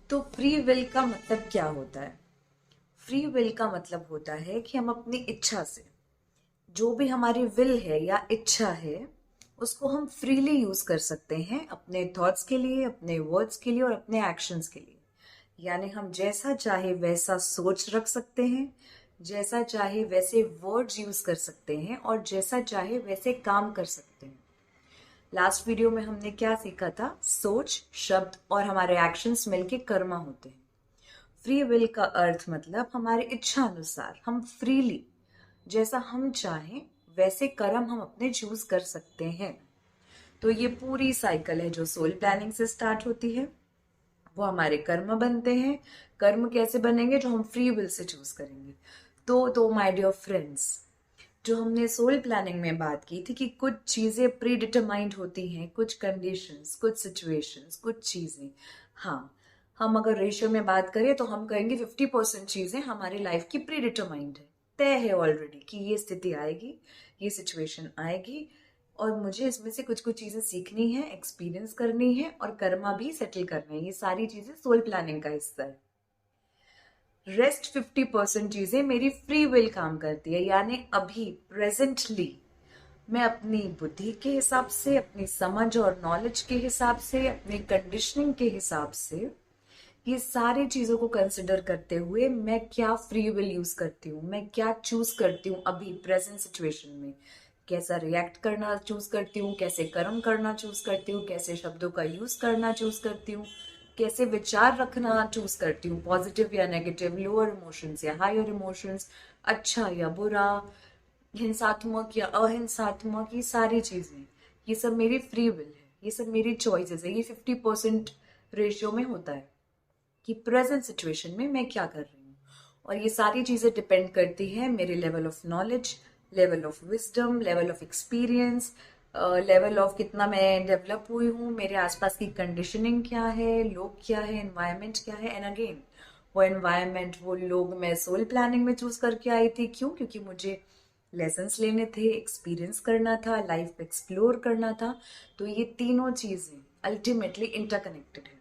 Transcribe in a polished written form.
तो free will का मतलब क्या होता है? फ्री विल का मतलब होता है कि हम अपनी इच्छा से जो भी हमारी विल है या इच्छा है उसको हम फ्रीली यूज कर सकते हैं अपने थॉट्स के लिए, अपने वर्ड्स के लिए और अपने एक्शंस के लिए। यानी हम जैसा चाहे वैसा सोच रख सकते हैं, जैसा चाहे वैसे वर्ड्स यूज कर सकते हैं और जैसा चाहे वैसे काम कर सकते हैं। लास्ट वीडियो में हमने क्या सीखा था? सोच, शब्द और हमारे एक्शंस मिलके कर्मा होते हैं। फ्री विल का अर्थ मतलब हमारे इच्छा अनुसार हम फ्रीली जैसा हम चाहें वैसे कर्म हम अपने चूज कर सकते हैं। तो ये पूरी साइकिल है जो सोल प्लानिंग से स्टार्ट होती है, वो हमारे कर्म बनते हैं। कर्म कैसे बनेंगे? जो हम फ्री विल से चूज करेंगे। तो माय डियर फ्रेंड्स, जो हमने सोल प्लानिंग में बात की थी कि कुछ चीजें प्री डिटरमाइंड होती हैं, कुछ कंडीशंस, कुछ सिचुएशंस, कुछ चीजें। हाँ, हम अगर रेशियो में बात करें तो हम कहेंगे 50% चीजें हमारी लाइफ की प्री डिटरमाइंड है, तय है ऑलरेडी कि ये स्थिति आएगी, ये सिचुएशन आएगी और मुझे इसमें से कुछ कुछ चीजें सीखनी है, एक्सपीरियंस करनी है और कर्मा भी सेटल करना है। ये सारी चीजें सोल प्लानिंग का हिस्सा है। रेस्ट 50% चीजें मेरी फ्री विल काम करती है, यानी अभी प्रेजेंटली मैं अपनी बुद्धि के हिसाब से, अपनी समझ और नॉलेज के हिसाब से, अपनी कंडीशनिंग के हिसाब से ये सारी चीजों को कंसिडर करते हुए मैं क्या फ्री विल यूज करती हूँ, मैं क्या चूज करती हूँ अभी प्रेजेंट सिचुएशन में। कैसा रिएक्ट करना चूज करती हूँ, कैसे कर्म करना चूज करती हूँ, कैसे शब्दों का यूज करना चूज करती हूँ, कैसे विचार रखना चूज करती हूँ, पॉजिटिव या नेगेटिव, लोअर इमोशंस या हायर इमोशंस, अच्छा या बुरा, हिंसात्मक या अहिंसात्मक, ये सारी चीजें, ये सब मेरी फ्री विल है, ये सब मेरी चॉइसेस है। ये 50% रेशियो में होता है कि प्रेजेंट सिचुएशन में मैं क्या कर रही हूँ। और ये सारी चीजें डिपेंड करती है मेरे level of knowledge, level of wisdom, level of experience, level of कितना मैं डेवलप हुई हूँ, मेरे आसपास की कंडीशनिंग क्या है, लोग क्या है, एनवायरमेंट क्या है। एंड अगेन वो एनवायरमेंट, वो लोग मैं सोल प्लानिंग में चूज करके आई थी। क्यों? क्योंकि मुझे लेसन्स लेने थे, एक्सपीरियंस करना था, लाइफ एक्सप्लोर करना था। तो ये तीनों चीजें अल्टीमेटली इंटरकनेक्टेड है।